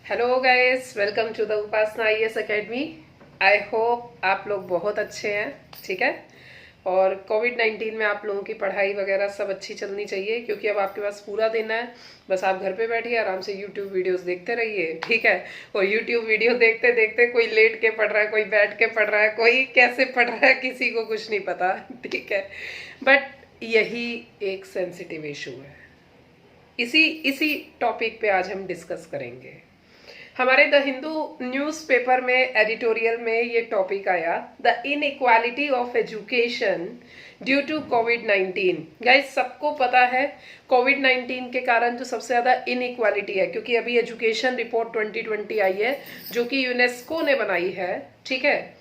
Hello guys, welcome to the Upasana IAS academy. I hope आप लोग बहुत अच्छे हैं। ठीक है। और कोविड-19 में आप लोगों की पढ़ाई वगैरह सब अच्छी चलनी चाहिए, क्योंकि अब आपके पास पूरा दिन है। बस आप घर पे बैठिए, आराम से यूट्यूब वीडियोस देखते रहिए। ठीक है। और यूट्यूब वीडियो देखते देखते कोई लेट के पढ़ रहा है, कोई बैठ के पढ़ रहा है, कोई कैसे पढ़ रहा है, किसी को कुछ नहीं पता। ठीक है। बट यही एक सेंसिटिव इशू है। इसी इसी टॉपिक पे आज हम डिस्कस करेंगे। हमारे द हिंदू न्यूज़पेपर में एडिटोरियल में ये टॉपिक आया, the inequality of education due to कोविड-19। गाइस, सबको पता है कोविड-19 के कारण जो सबसे ज़्यादा इनइक्वालिटी है, क्योंकि अभी एजुकेशन रिपोर्ट 2020 आई है जो कि यूनेस्को ने बनाई है। ठीक है।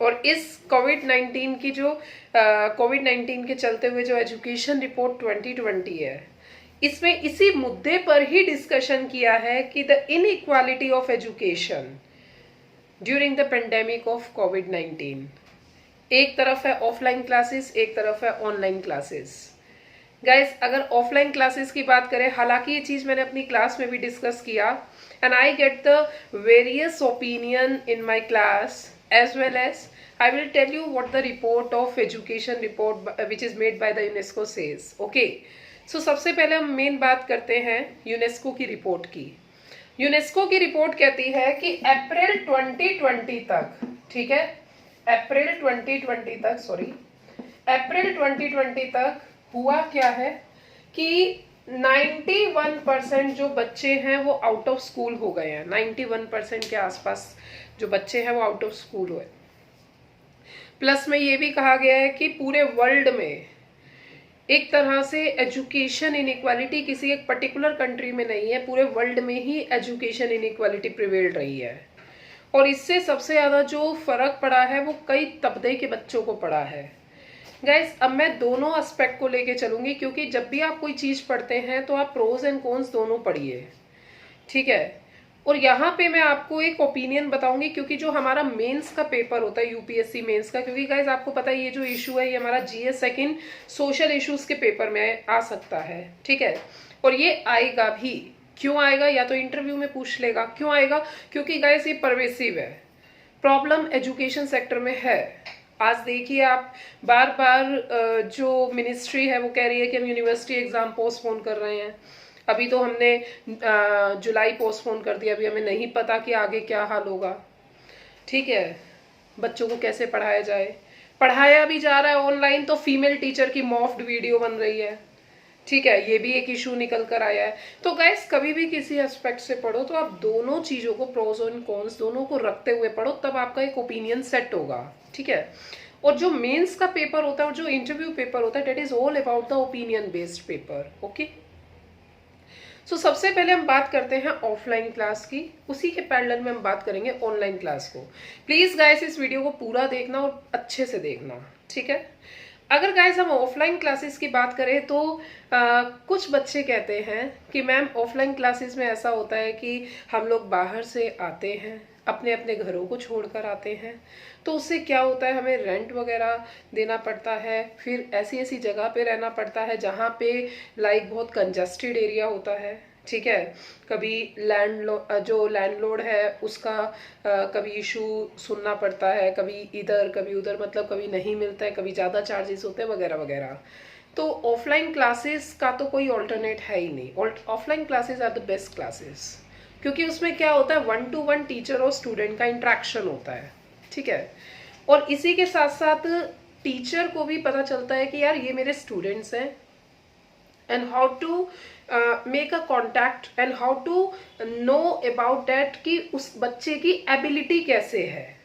और इस कोविड-19 की जो कोविड-19 के चलते हुए जो एजुकेशन रिपोर्ट 2020 है, इसमें इसी मुद्दे पर ही डिस्कशन किया है कि the inequality of education during the pandemic of कोविड-19। एक तरफ है ऑफलाइन क्लासेस, एक तरफ है ऑनलाइन क्लासेस। गाइस, अगर ऑफलाइन क्लासेस की बात करें, हालांकि ये चीज मैंने अपनी क्लास में भी डिस्कस किया, and I get the various opinion in my class as well as I will tell you what the report of education report which is made by the UNESCO says. Okay. So सबसे पहले हम main बात करते हैं UNESCO की report की। UNESCO की report कहती है कि अप्रैल 2020 तक, ठीक है, अप्रैल 2020 तक हुआ क्या है कि 91% जो बच्चे हैं वो आउट ऑफ स्कूल हो गए हैं। 91% के आसपास जो बच्चे हैं वो आउट ऑफ स्कूल हुए। प्लस में ये भी कहा गया है कि पूरे वर्ल्ड में एक तरह से एजुकेशन इनइक्वालिटी किसी एक पर्टिकुलर कंट्री में नहीं है, पूरे वर्ल्ड में ही एजुकेशन इनइक्वालिटी प्रिवेल रही है। और इससे सबसे ज्यादा जो फर्क पड़ा है वो कई तबके के बच्चों को पड़ा है। गाइस, अब मैं दोनों एस्पेक्ट को लेके चलूंगी, क्योंकि जब भी आप कोई चीज पढ़ते हैं तो आप प्रोज एंड कॉन्स दोनों पढ़िए। ठीक है। और यहाँ पे मैं आपको एक ओपिनियन बताऊंगी, क्योंकि जो हमारा मेंस का पेपर होता है, यूपीएससी मेंस का, क्योंकि गाइस आपको पता है ये जो इशू है ये हमारा जीएस सेकंड सोशल इश्यूज के पेपर में आ सकता है। ठीक है। और ये आएगा भी। क्यों आएगा? या तो इंटरव्यू में पूछ लेगा। क्यों आएगा? क्योंकि गाइस ये परवेसिव है, प्रॉब्लम एजुकेशन सेक्टर में है। आज देखिए आप, बार बार जो मिनिस्ट्री है वो कह रही है कि हम यूनिवर्सिटी एग्जाम पोस्टपोन कर रहे हैं। अभी तो हमने जुलाई पोस्टपोन कर दिया, अभी हमें नहीं पता कि आगे क्या हाल होगा। ठीक है। बच्चों को कैसे पढ़ाया जाए, पढ़ाया भी जा रहा है ऑनलाइन, तो फीमेल टीचर की मॉफ्ड वीडियो बन रही है। ठीक है। ये भी एक इशू निकल कर आया है। तो गाइस, कभी भी किसी एस्पेक्ट से पढ़ो तो आप दोनों चीजों को, प्रोज एंड कॉन्स दोनों को रखते हुए पढ़ो, तब आपका एक ओपिनियन सेट होगा। ठीक है। और जो मेंस का पेपर होता है और जो इंटरव्यू पेपर होता है, that is all about the opinion based paper. Okay. So सबसे पहले हम बात करते हैं ऑफलाइन क्लास की, उसी के पैरेलल में हम बात करेंगे ऑनलाइन क्लास को। प्लीज गाइस, इस वीडियो को पूरा देखना और अच्छे से देखना। ठीक है। अगर गाइस हम ऑफलाइन क्लासेस की बात करें तो कुछ बच्चे कहते हैं कि मैम ऑफलाइन क्लासेस में ऐसा होता है कि हम लोग बाहर से आते हैं, अपने अपने घरों को छोड़कर आते हैं, तो उससे क्या होता है, हमें रेंट वगैरह देना पड़ता है, फिर ऐसी ऐसी जगह पे रहना पड़ता है जहाँ पे लाइक बहुत कंजस्टेड एरिया होता है। ठीक है। कभी जो लैंडलॉर्ड है उसका कभी इशू सुनना पड़ता है, कभी इधर कभी उधर, मतलब कभी नहीं मिलता है, कभी ज़्यादा चार्जेस होते हैं वगैरह वगैरह। तो ऑफलाइन क्लासेस का तो कोई ऑल्टरनेट है ही नहीं। Offline classes are the best classes, क्योंकि उसमें क्या होता है, 1-to-1 टीचर और स्टूडेंट का इंट्रैक्शन होता है। ठीक है। और इसी के साथ साथ टीचर को भी पता चलता है कि यार ये मेरे स्टूडेंट्स हैं, and how to make a contact and how to know about that कि उस बच्चे की एबिलिटी कैसे है।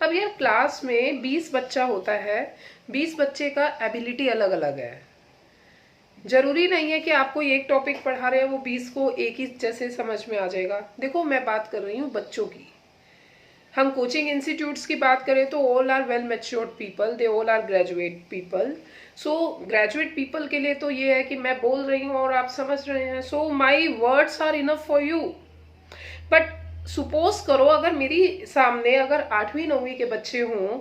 अब यार क्लास में 20 बच्चा होता है, 20 बच्चे का एबिलिटी अलग अलग है। जरूरी नहीं है कि आपको एक टॉपिक पढ़ा रहे हैं वो 20 को एक ही जैसे समझ में आ जाएगा। देखो, मैं बात कर रही हूँ बच्चों की। हम कोचिंग इंस्टीट्यूट्स की बात करें तो all are well matured people, they all are graduate people. So graduate people के लिए तो ये है कि मैं बोल रही हूँ और आप समझ रहे हैं, so my words are enough for you. But suppose करो अगर मेरी सामने अगर 8वीं 9वीं के बच्चे हों,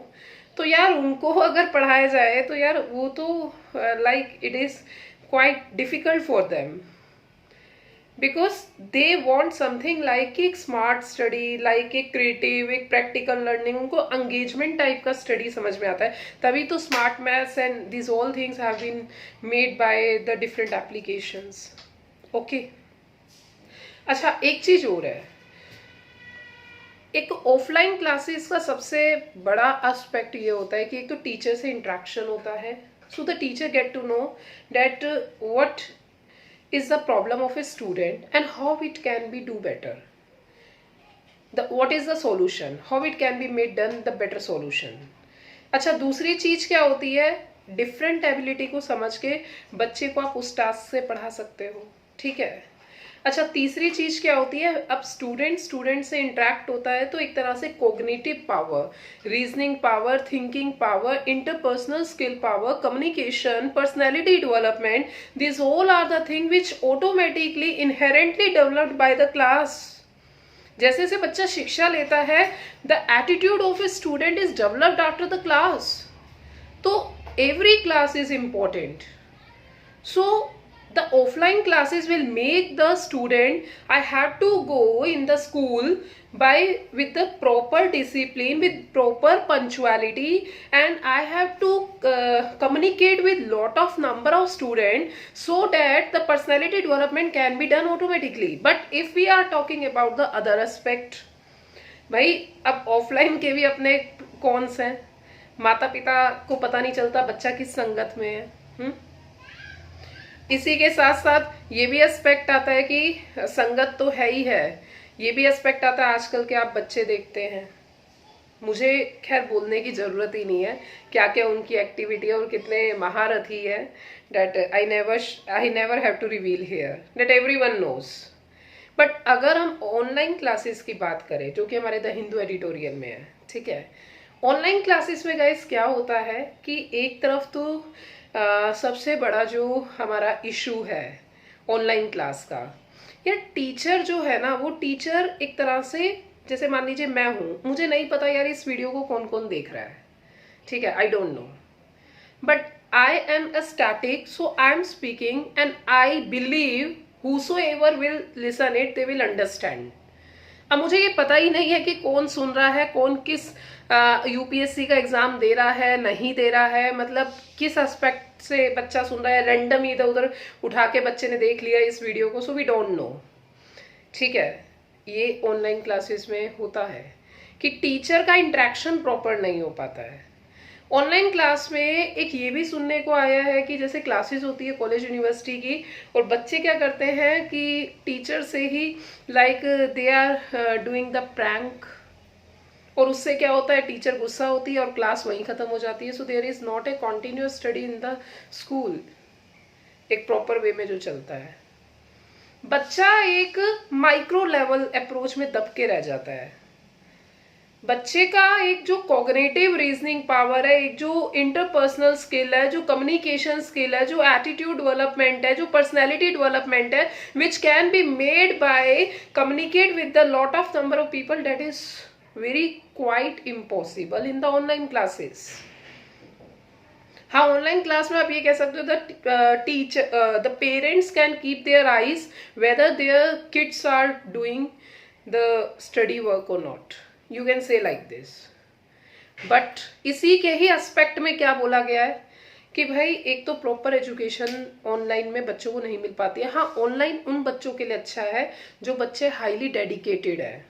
तो यार उनको अगर पढ़ाया जाए तो यार वो तो like it is quite difficult for them. Because they want something like एक स्मार्ट स्टडी, लाइक एक क्रिएटिव, एक प्रैक्टिकल लर्निंग, उनको एंगेजमेंट टाइप का स्टडी समझ में आता है। तभी तो smart maths and this all things have been made by the different applications. Okay, अच्छा एक चीज और है, एक ऑफलाइन क्लासेस का सबसे बड़ा एस्पेक्ट ये होता है कि एक तो टीचर से इंटरेक्शन होता है, so the teacher get to know that what is the problem of a student and how it can be do better, what is the solution, how it can be made done the better solution। अच्छा, दूसरी चीज क्या होती है, different ability को समझ के बच्चे को आप उस टास्क से पढ़ा सकते हो, ठीक है। अच्छा, तीसरी चीज क्या होती है, अब स्टूडेंट से इंटरेक्ट होता है तो एक तरह से cognitive power, reasoning power, thinking power, interpersonal skill power, communication, personality development, this all are the thing which automatically inherently developed by the class. जैसे जैसे बच्चा शिक्षा लेता है, the attitude of a student is developed after the class. तो every class is important, so the offline classes will make the student, I have to go in the school with the proper discipline, with proper punctuality, and I have to communicate with lot of number of students so that the personality development can be done automatically। But if we are talking about the other aspect, भाई अब offline के भी अपने cons हैं, माता पिता को पता नहीं चलता बच्चा किस संगत में है। इसी के साथ साथ ये भी एस्पेक्ट आता है कि संगत तो है ही है, ये भी एस्पेक्ट आता है आजकल के आप बच्चे देखते हैं, मुझे खैर बोलने की जरूरत ही नहीं है क्या क्या उनकी एक्टिविटी है और कितने महारथी है, that I never have to reveal here, that everyone knows. But अगर हम ऑनलाइन क्लासेस की बात करें जो कि हमारे द हिंदू एडिटोरियल में है, ठीक है, ऑनलाइन क्लासेस में गाइस क्या होता है कि एक तरफ तो सबसे बड़ा जो हमारा इशू है ऑनलाइन क्लास का, या टीचर जो है ना, वो टीचर एक तरह से, जैसे मान लीजिए मैं हूँ, मुझे नहीं पता यार इस वीडियो को कौन कौन देख रहा है, ठीक है, I don't know, but I am a static, so I am speaking and I believe whosoever will listen it they will understand। अब मुझे ये पता ही नहीं है कि कौन सुन रहा है, कौन किस यूपीएससी का एग्जाम दे रहा है, नहीं दे रहा है, मतलब किस एस्पेक्ट से बच्चा सुन रहा है, रैंडम इधर उधर उठा के बच्चे ने देख लिया इस वीडियो को, सो वी डोंट नो, ठीक है। ये ऑनलाइन क्लासेस में होता है कि टीचर का इंटरेक्शन प्रॉपर नहीं हो पाता है। ऑनलाइन क्लास में एक ये भी सुनने को आया है कि जैसे क्लासेस होती है कॉलेज यूनिवर्सिटी की, और बच्चे क्या करते हैं कि टीचर से ही like they are doing the prank, और उससे क्या होता है, टीचर गुस्सा होती है और क्लास वहीं खत्म हो जाती है। So there is not a continuous study in the school, एक प्रॉपर वे में जो चलता है, बच्चा एक माइक्रो लेवल अप्रोच में दब के रह जाता है। बच्चे का एक जो कॉग्निटिव रीजनिंग पावर है, एक जो इंटरपर्सनल स्किल है, जो कम्युनिकेशन स्किल है, जो एटीट्यूड डेवलपमेंट है, जो पर्सनैलिटी डेवलपमेंट है, which can be made by communicate with the lot of number of people, that is very quite impossible in the online classes. हाँ, ऑनलाइन क्लास में आप ये कह सकते हो the parents can keep their eyes whether their kids are doing the study work और not, you can say like this. But इसी के ही एस्पेक्ट में क्या बोला गया है कि भाई एक तो प्रॉपर एजुकेशन ऑनलाइन में बच्चों को नहीं मिल पाती है। हाँ, ऑनलाइन उन बच्चों के लिए अच्छा है जो बच्चे हाईली डेडिकेटेड है।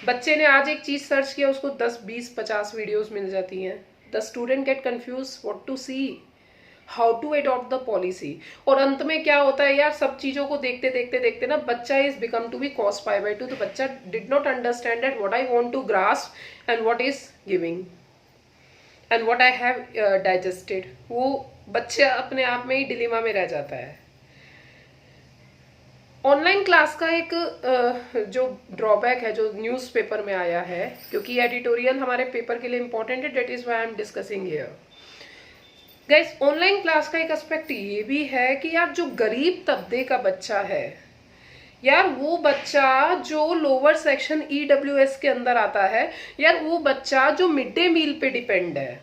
बच्चे ने आज एक चीज सर्च किया, उसको 10, 20, 50 वीडियोस मिल जाती हैं। The student get confuse what to see, how to adopt the policy, और अंत में क्या होता है यार, सब चीजों को देखते देखते देखते ना बच्चा is become to be cos pi by 2। तो बच्चा did not understand that what I want to grasp and what is giving and what I have digested. वो बच्चा अपने आप में ही डिलेमा में रह जाता है। ऑनलाइन क्लास का एक जो ड्रॉबैक है जो न्यूज़पेपर में आया है, क्योंकि एडिटोरियल हमारे पेपर के लिए इंपॉर्टेंट है, that is why I am discussing here. Guys, online class का एक एस्पेक्ट ये भी है कि यार जो गरीब तबके का बच्चा है, यार वो बच्चा जो लोअर सेक्शन EWS के अंदर आता है, यार वो बच्चा जो मिड डे मील पे डिपेंड है,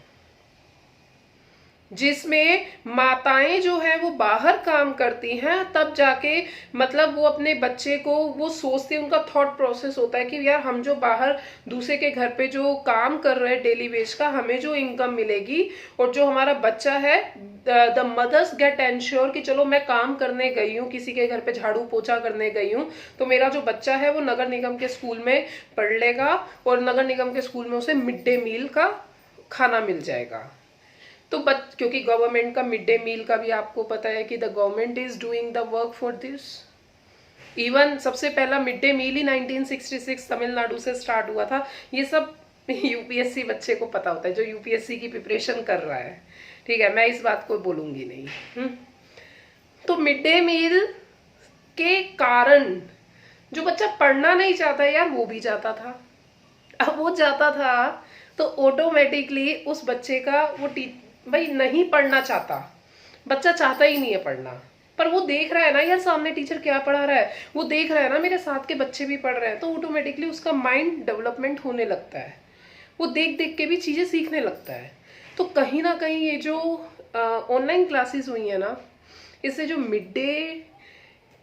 जिसमें माताएं जो है वो बाहर काम करती हैं, तब जाके मतलब वो अपने बच्चे को वो सोचती, उनका थॉट प्रोसेस होता है कि यार हम जो बाहर दूसरे के घर पे जो काम कर रहे हैं डेली वेज का, हमें जो इनकम मिलेगी और जो हमारा बच्चा है, द मदर्स गेट एंश्योर कि चलो मैं काम करने गई हूँ, किसी के घर पे झाड़ू पोछा करने गई हूँ, तो मेरा जो बच्चा है वो नगर निगम के स्कूल में पढ़ लेगा और नगर निगम के स्कूल में उसे मिड डे मील का खाना मिल जाएगा। तो क्योंकि गवर्नमेंट का मिड डे मील का भी आपको पता है कि the government is doing the work for this. Even सबसे पहला मिड डे मील ही 1966 तमिलनाडु से स्टार्ट हुआ था। ये सब यूपीएससी बच्चे को पता होता है, जो यूपीएससी की प्रिपरेशन कर रहा है। ठीक है, मैं इस बात को बोलूंगी नहीं। तो मिड डे मील के कारण जो बच्चा पढ़ना नहीं चाहता यार, वो भी जाता था। अब वो जाता था तो ऑटोमेटिकली उस बच्चे का वो भाई नहीं पढ़ना चाहता, बच्चा चाहता ही नहीं है पढ़ना, पर वो देख रहा है ना यार सामने टीचर क्या पढ़ा रहा है, वो देख रहा है ना मेरे साथ के बच्चे भी पढ़ रहे हैं, तो ऑटोमेटिकली उसका माइंड डेवलपमेंट होने लगता है, वो देख देख के भी चीजें सीखने लगता है। तो कहीं ना कहीं ये जो ऑनलाइन क्लासेस हुई है ना, इससे जो मिड डे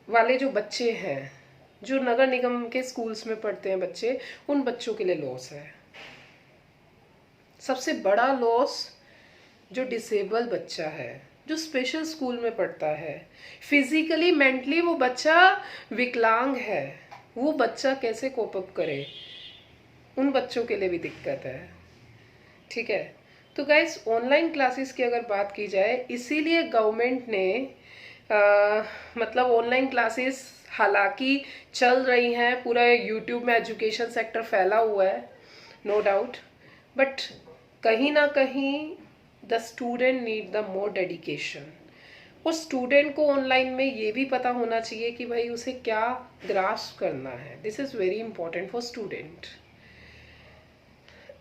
वाले जो बच्चे हैं, जो नगर निगम के स्कूल्स में पढ़ते हैं बच्चे, उन बच्चों के लिए लॉस है। सबसे बड़ा लॉस जो डिसेबल बच्चा है, जो स्पेशल स्कूल में पढ़ता है, फिजिकली मेंटली वो बच्चा विकलांग है, वो बच्चा कैसे कोप अप करे, उन बच्चों के लिए भी दिक्कत है। ठीक है, तो गाइस ऑनलाइन क्लासेस की अगर बात की जाए, इसीलिए गवर्नमेंट ने मतलब ऑनलाइन क्लासेस हालांकि चल रही हैं, पूरा यूट्यूब में एजुकेशन सेक्टर फैला हुआ है, नो डाउट, बट कहीं ना कहीं the student need the more dedication. उस स्टूडेंट को ऑनलाइन में ये भी पता होना चाहिए कि भाई उसे क्या ग्रास्प करना है। This is very important for student.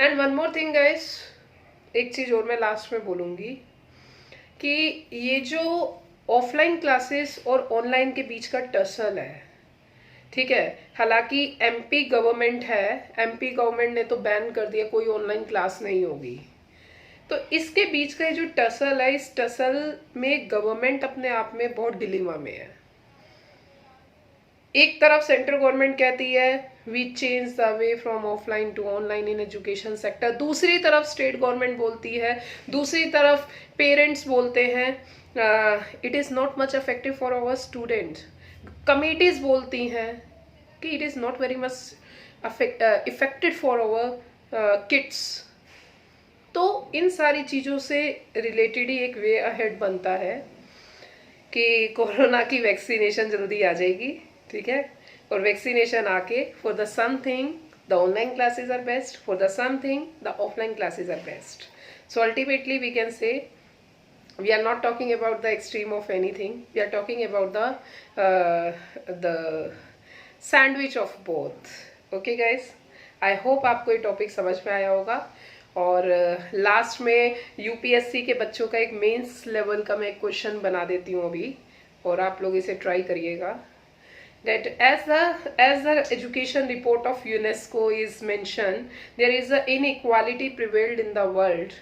And one more thing guys, एक चीज और मैं लास्ट में बोलूंगी कि ये जो ऑफलाइन क्लासेस और ऑनलाइन के बीच का टसल है, ठीक है, हालांकि एमपी गवर्नमेंट है, एमपी गवर्नमेंट ने तो बैन कर दिया, कोई ऑनलाइन क्लास नहीं होगी। तो इसके बीच का जो टसल है, इस टसल में गवर्नमेंट अपने आप में बहुत डिलेमा में है। एक तरफ सेंट्रल गवर्नमेंट कहती है we change the way from offline to online in education sector, दूसरी तरफ स्टेट गवर्नमेंट बोलती है, दूसरी तरफ पेरेंट्स बोलते हैं it is not much effective for our student, committees बोलती हैं कि it is not very much effected for our kids. तो इन सारी चीज़ों से रिलेटेड ही एक वे अहेड बनता है कि कोरोना की वैक्सीनेशन जल्दी आ जाएगी, ठीक है, और वैक्सीनेशन आके for the something the online classes are best, for the something the offline classes are best. So ultimately we can say we are not talking about the extreme of anything, we are talking about the sandwich of both. Okay guys, I hope आपको ये topic समझ में आया होगा। और last में UPSC के बच्चों का एक मेंस लेवल का मैं एक क्वेश्चन बना देती हूँ अभी, और आप लोग इसे ट्राई करिएगा। That as the education report of UNESCO is mentioned, there is a inequality prevailed in the world,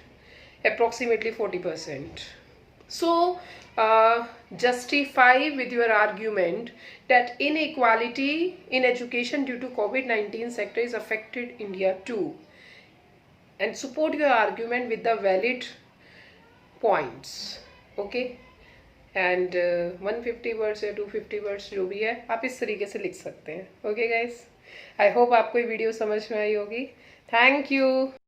approximately 40%. So justify with your argument that inequality in education due to COVID-19 sector is affected India too, and support your argument with the valid points. Okay, and 150 words या 250 words जो भी है आप इस तरीके से लिख सकते हैं। ओके गाइस, आई होप आपको ये वीडियो समझ में आई होगी। Thank you.